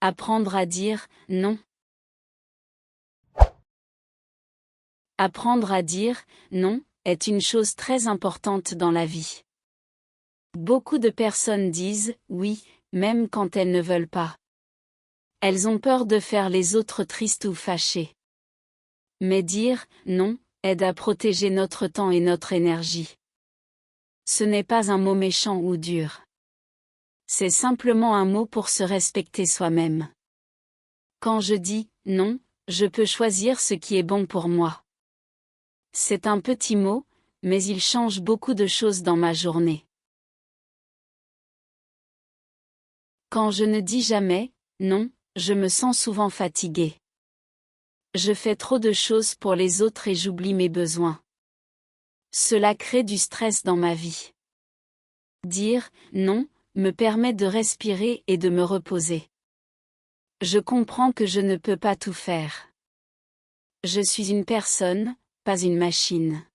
Apprendre à dire non. Apprendre à dire non est une chose très importante dans la vie. Beaucoup de personnes disent oui, même quand elles ne veulent pas. Elles ont peur de faire les autres tristes ou fâchés. Mais dire non aide à protéger notre temps et notre énergie. Ce n'est pas un mot méchant ou dur. C'est simplement un mot pour se respecter soi-même. Quand je dis non, je peux choisir ce qui est bon pour moi. C'est un petit mot, mais il change beaucoup de choses dans ma journée. Quand je ne dis jamais non, je me sens souvent fatiguée. Je fais trop de choses pour les autres et j'oublie mes besoins. Cela crée du stress dans ma vie. Dire non me permet de respirer et de me reposer. Je comprends que je ne peux pas tout faire. Je suis une personne, pas une machine.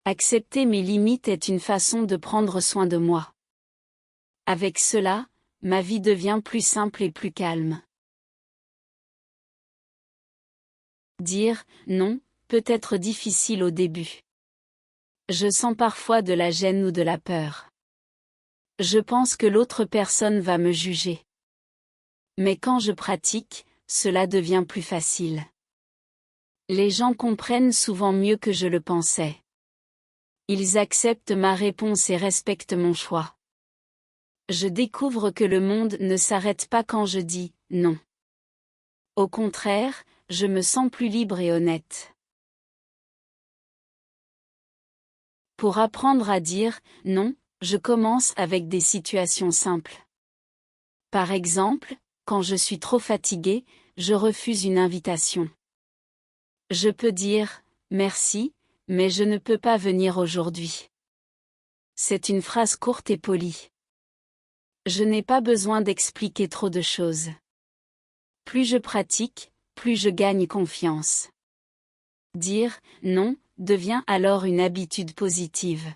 Accepter mes limites est une façon de prendre soin de moi. Avec cela, ma vie devient plus simple et plus calme. Dire non peut être difficile au début. Je sens parfois de la gêne ou de la peur. Je pense que l'autre personne va me juger. Mais quand je pratique, cela devient plus facile. Les gens comprennent souvent mieux que je le pensais. Ils acceptent ma réponse et respectent mon choix. Je découvre que le monde ne s'arrête pas quand je dis non. Au contraire, je me sens plus libre et honnête. Pour apprendre à dire non, je commence avec des situations simples. Par exemple, quand je suis trop fatiguée, je refuse une invitation. Je peux dire « merci, mais je ne peux pas venir aujourd'hui ». C'est une phrase courte et polie. Je n'ai pas besoin d'expliquer trop de choses. Plus je pratique, plus je gagne confiance. Dire « non » devient alors une habitude positive.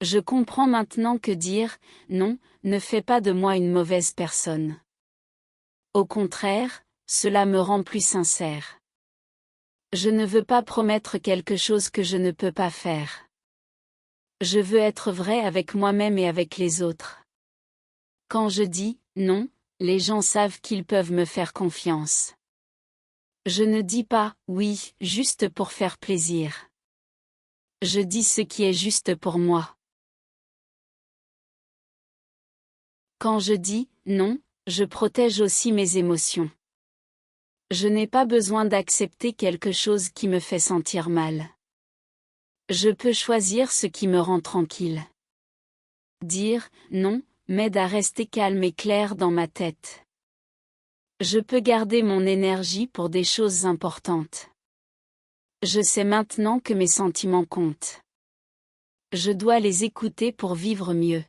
Je comprends maintenant que dire « non » ne fait pas de moi une mauvaise personne. Au contraire, cela me rend plus sincère. Je ne veux pas promettre quelque chose que je ne peux pas faire. Je veux être vrai avec moi-même et avec les autres. Quand je dis « non », les gens savent qu'ils peuvent me faire confiance. Je ne dis pas « oui » juste pour faire plaisir. Je dis ce qui est juste pour moi. Quand je dis « non », je protège aussi mes émotions. Je n'ai pas besoin d'accepter quelque chose qui me fait sentir mal. Je peux choisir ce qui me rend tranquille. Dire « non » m'aide à rester calme et clair dans ma tête. Je peux garder mon énergie pour des choses importantes. Je sais maintenant que mes sentiments comptent. Je dois les écouter pour vivre mieux.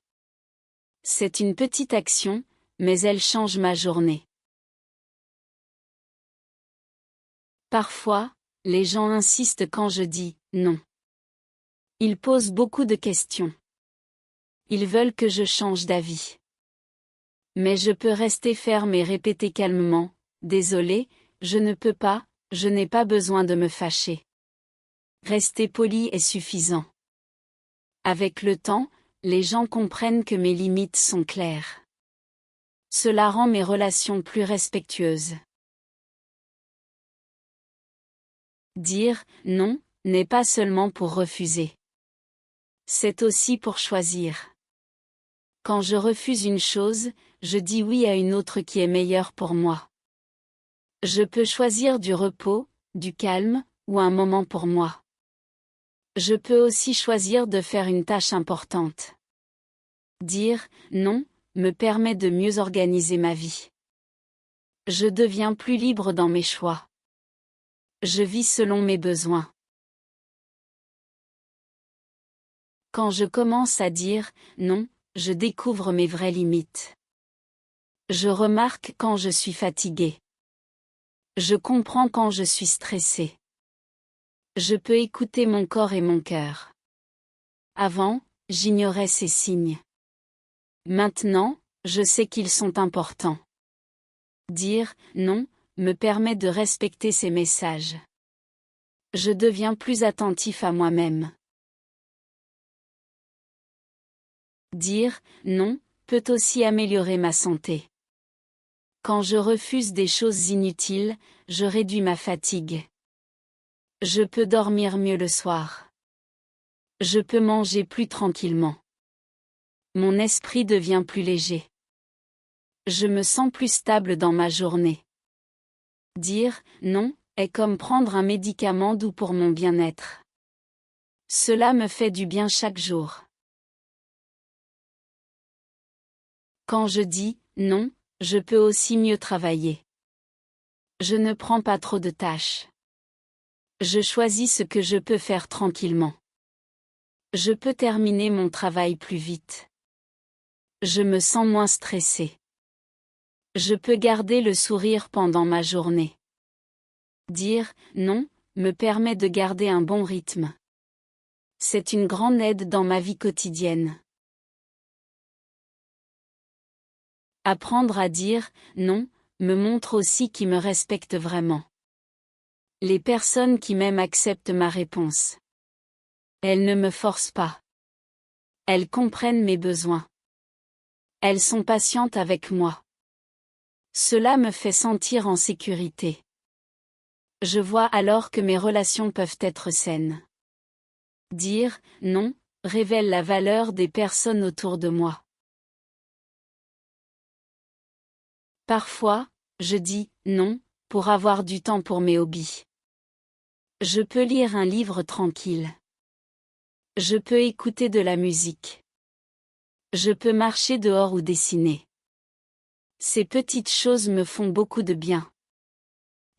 C'est une petite action, mais elle change ma journée. Parfois, les gens insistent quand je dis « non ». Ils posent beaucoup de questions. Ils veulent que je change d'avis. Mais je peux rester ferme et répéter calmement « Désolé, je ne peux pas, je n'ai pas besoin de me fâcher ». Rester poli est suffisant. Avec le temps, les gens comprennent que mes limites sont claires. Cela rend mes relations plus respectueuses. Dire « non » n'est pas seulement pour refuser. C'est aussi pour choisir. Quand je refuse une chose, je dis oui à une autre qui est meilleure pour moi. Je peux choisir du repos, du calme, ou un moment pour moi. Je peux aussi choisir de faire une tâche importante. Dire « non » me permet de mieux organiser ma vie. Je deviens plus libre dans mes choix. Je vis selon mes besoins. Quand je commence à dire « non », je découvre mes vraies limites. Je remarque quand je suis fatiguée. Je comprends quand je suis stressée. Je peux écouter mon corps et mon cœur. Avant, j'ignorais ces signes. Maintenant, je sais qu'ils sont importants. Dire non me permet de respecter ces messages. Je deviens plus attentif à moi-même. Dire non peut aussi améliorer ma santé. Quand je refuse des choses inutiles, je réduis ma fatigue. Je peux dormir mieux le soir. Je peux manger plus tranquillement. Mon esprit devient plus léger. Je me sens plus stable dans ma journée. Dire non est comme prendre un médicament doux pour mon bien-être. Cela me fait du bien chaque jour. Quand je dis non, je peux aussi mieux travailler. Je ne prends pas trop de tâches. Je choisis ce que je peux faire tranquillement. Je peux terminer mon travail plus vite. Je me sens moins stressé. Je peux garder le sourire pendant ma journée. Dire non me permet de garder un bon rythme. C'est une grande aide dans ma vie quotidienne. Apprendre à dire non me montre aussi qui me respecte vraiment. Les personnes qui m'aiment acceptent ma réponse. Elles ne me forcent pas. Elles comprennent mes besoins. Elles sont patientes avec moi. Cela me fait sentir en sécurité. Je vois alors que mes relations peuvent être saines. Dire non révèle la valeur des personnes autour de moi. Parfois, je dis non pour avoir du temps pour mes hobbies. Je peux lire un livre tranquille. Je peux écouter de la musique. Je peux marcher dehors ou dessiner. Ces petites choses me font beaucoup de bien.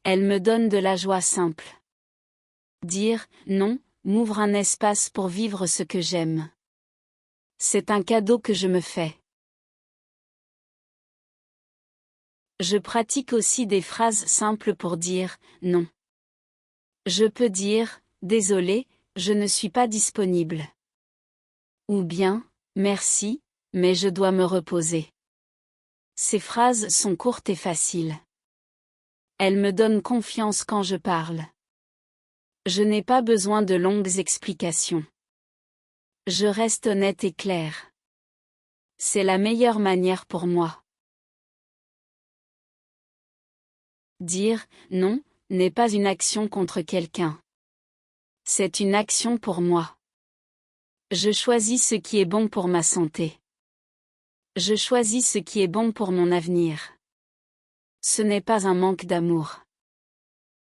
Elles me donnent de la joie simple. Dire non m'ouvre un espace pour vivre ce que j'aime. C'est un cadeau que je me fais. Je pratique aussi des phrases simples pour dire non. Je peux dire désolé, je ne suis pas disponible. Ou bien merci, mais je dois me reposer. Ces phrases sont courtes et faciles. Elles me donnent confiance quand je parle. Je n'ai pas besoin de longues explications. Je reste honnête et claire. C'est la meilleure manière pour moi. Dire non n'est pas une action contre quelqu'un. C'est une action pour moi. Je choisis ce qui est bon pour ma santé. Je choisis ce qui est bon pour mon avenir. Ce n'est pas un manque d'amour.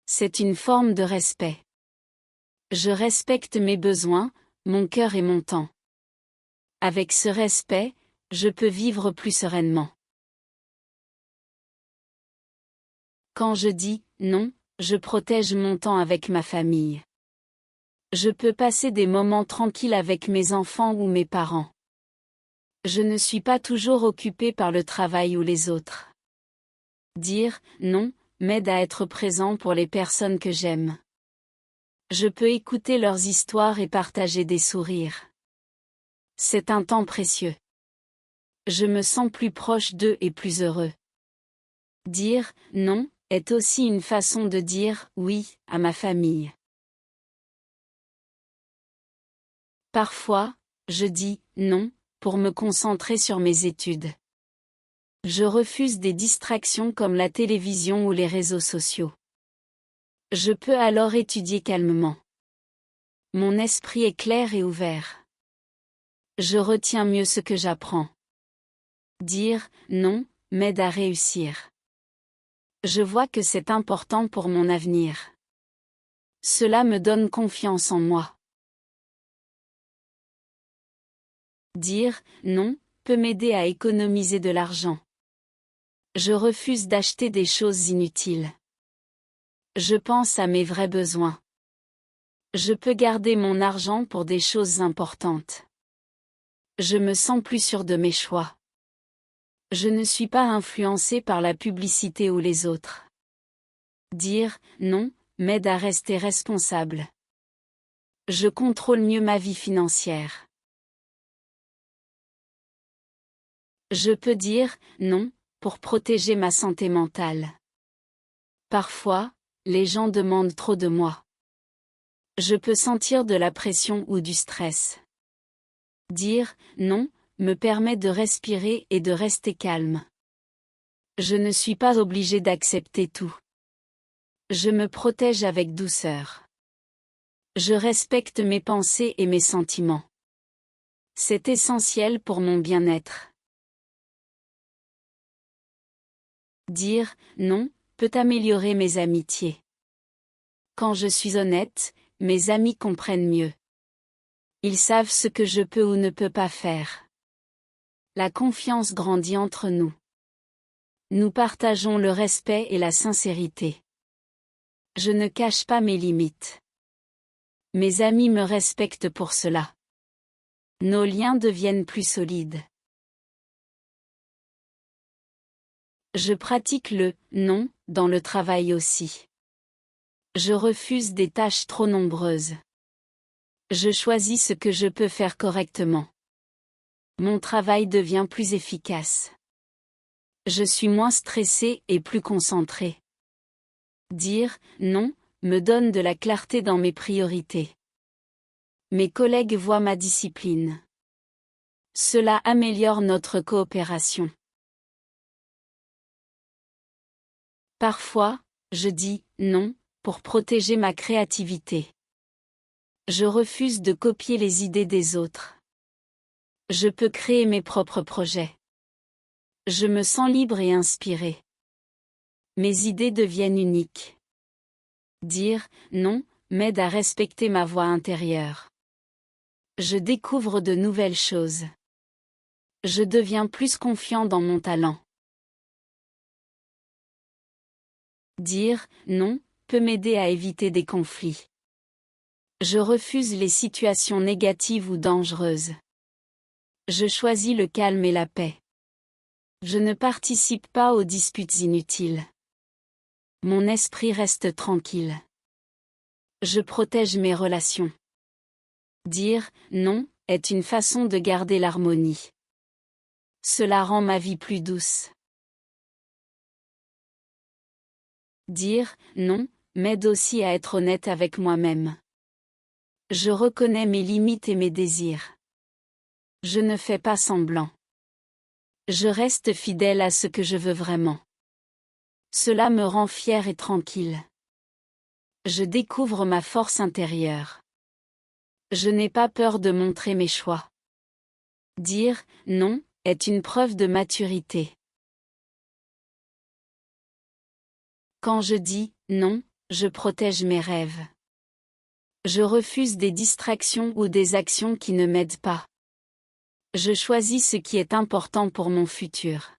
C'est une forme de respect. Je respecte mes besoins, mon cœur et mon temps. Avec ce respect, je peux vivre plus sereinement. Quand je dis non, je protège mon temps avec ma famille. Je peux passer des moments tranquilles avec mes enfants ou mes parents. Je ne suis pas toujours occupé par le travail ou les autres. Dire non m'aide à être présent pour les personnes que j'aime. Je peux écouter leurs histoires et partager des sourires. C'est un temps précieux. Je me sens plus proche d'eux et plus heureux. Dire non est aussi une façon de dire oui à ma famille. Parfois, je dis non pour me concentrer sur mes études. Je refuse des distractions comme la télévision ou les réseaux sociaux. Je peux alors étudier calmement. Mon esprit est clair et ouvert. Je retiens mieux ce que j'apprends. Dire non m'aide à réussir. Je vois que c'est important pour mon avenir. Cela me donne confiance en moi. Dire non peut m'aider à économiser de l'argent. Je refuse d'acheter des choses inutiles. Je pense à mes vrais besoins. Je peux garder mon argent pour des choses importantes. Je me sens plus sûr de mes choix. Je ne suis pas influencé par la publicité ou les autres. Dire non m'aide à rester responsable. Je contrôle mieux ma vie financière. Je peux dire non pour protéger ma santé mentale. Parfois, les gens demandent trop de moi. Je peux sentir de la pression ou du stress. Dire non me permet de respirer et de rester calme. Je ne suis pas obligé d'accepter tout. Je me protège avec douceur. Je respecte mes pensées et mes sentiments. C'est essentiel pour mon bien-être. Dire non peut améliorer mes amitiés. Quand je suis honnête, mes amis comprennent mieux. Ils savent ce que je peux ou ne peux pas faire. La confiance grandit entre nous. Nous partageons le respect et la sincérité. Je ne cache pas mes limites. Mes amis me respectent pour cela. Nos liens deviennent plus solides. Je pratique le « non » dans le travail aussi. Je refuse des tâches trop nombreuses. Je choisis ce que je peux faire correctement. Mon travail devient plus efficace. Je suis moins stressé et plus concentré. Dire « non » me donne de la clarté dans mes priorités. Mes collègues voient ma discipline. Cela améliore notre coopération. Parfois, je dis « non » pour protéger ma créativité. Je refuse de copier les idées des autres. Je peux créer mes propres projets. Je me sens libre et inspiré. Mes idées deviennent uniques. Dire « non » m'aide à respecter ma voix intérieure. Je découvre de nouvelles choses. Je deviens plus confiant dans mon talent. Dire « non » peut m'aider à éviter des conflits. Je refuse les situations négatives ou dangereuses. Je choisis le calme et la paix. Je ne participe pas aux disputes inutiles. Mon esprit reste tranquille. Je protège mes relations. Dire « non » est une façon de garder l'harmonie. Cela rend ma vie plus douce. Dire « non » m'aide aussi à être honnête avec moi-même. Je reconnais mes limites et mes désirs. Je ne fais pas semblant. Je reste fidèle à ce que je veux vraiment. Cela me rend fier et tranquille. Je découvre ma force intérieure. Je n'ai pas peur de montrer mes choix. Dire « non » est une preuve de maturité. Quand je dis « non », je protège mes rêves. Je refuse des distractions ou des actions qui ne m'aident pas. Je choisis ce qui est important pour mon futur.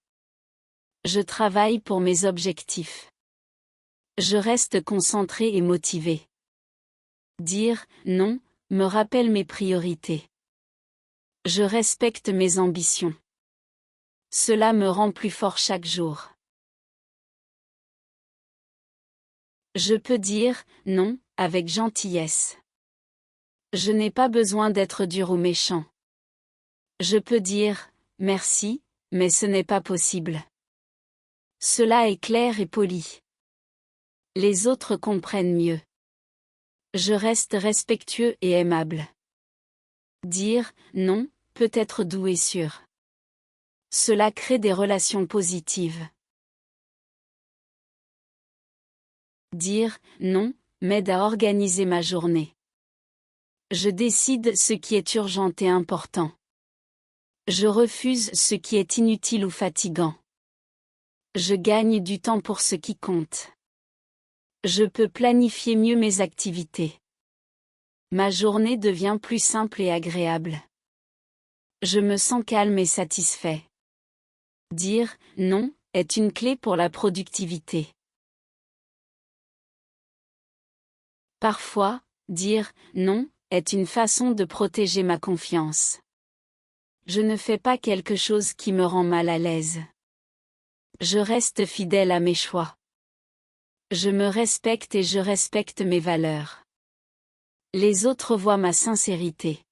Je travaille pour mes objectifs. Je reste concentré et motivé. Dire « non » me rappelle mes priorités. Je respecte mes ambitions. Cela me rend plus fort chaque jour. Je peux dire « non » avec gentillesse. Je n'ai pas besoin d'être dur ou méchant. Je peux dire « merci », mais ce n'est pas possible. Cela est clair et poli. Les autres comprennent mieux. Je reste respectueux et aimable. Dire « non » peut être doux et sûr. Cela crée des relations positives. Dire « non » m'aide à organiser ma journée. Je décide ce qui est urgent et important. Je refuse ce qui est inutile ou fatigant. Je gagne du temps pour ce qui compte. Je peux planifier mieux mes activités. Ma journée devient plus simple et agréable. Je me sens calme et satisfait. Dire « non » est une clé pour la productivité. Parfois, dire « non » est une façon de protéger ma confiance. Je ne fais pas quelque chose qui me rend mal à l'aise. Je reste fidèle à mes choix. Je me respecte et je respecte mes valeurs. Les autres voient ma sincérité.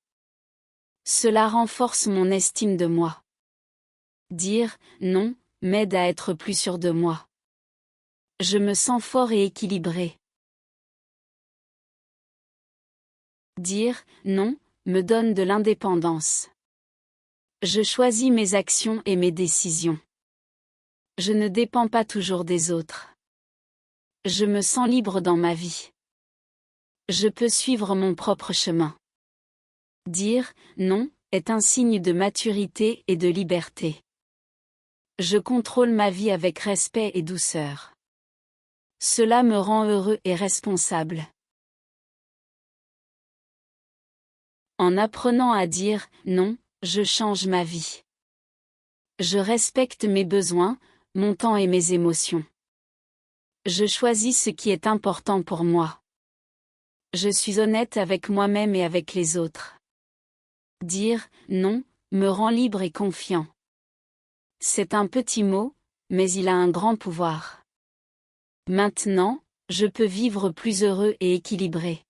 Cela renforce mon estime de moi. Dire « non » m'aide à être plus sûr de moi. Je me sens fort et équilibré. Dire « non » me donne de l'indépendance. Je choisis mes actions et mes décisions. Je ne dépends pas toujours des autres. Je me sens libre dans ma vie. Je peux suivre mon propre chemin. Dire « non » est un signe de maturité et de liberté. Je contrôle ma vie avec respect et douceur. Cela me rend heureux et responsable. En apprenant à dire « non », je change ma vie. Je respecte mes besoins, mon temps et mes émotions. Je choisis ce qui est important pour moi. Je suis honnête avec moi-même et avec les autres. Dire « non » me rend libre et confiant. C'est un petit mot, mais il a un grand pouvoir. Maintenant, je peux vivre plus heureux et équilibré.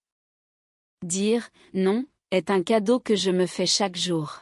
Dire « non » est un cadeau que je me fais chaque jour.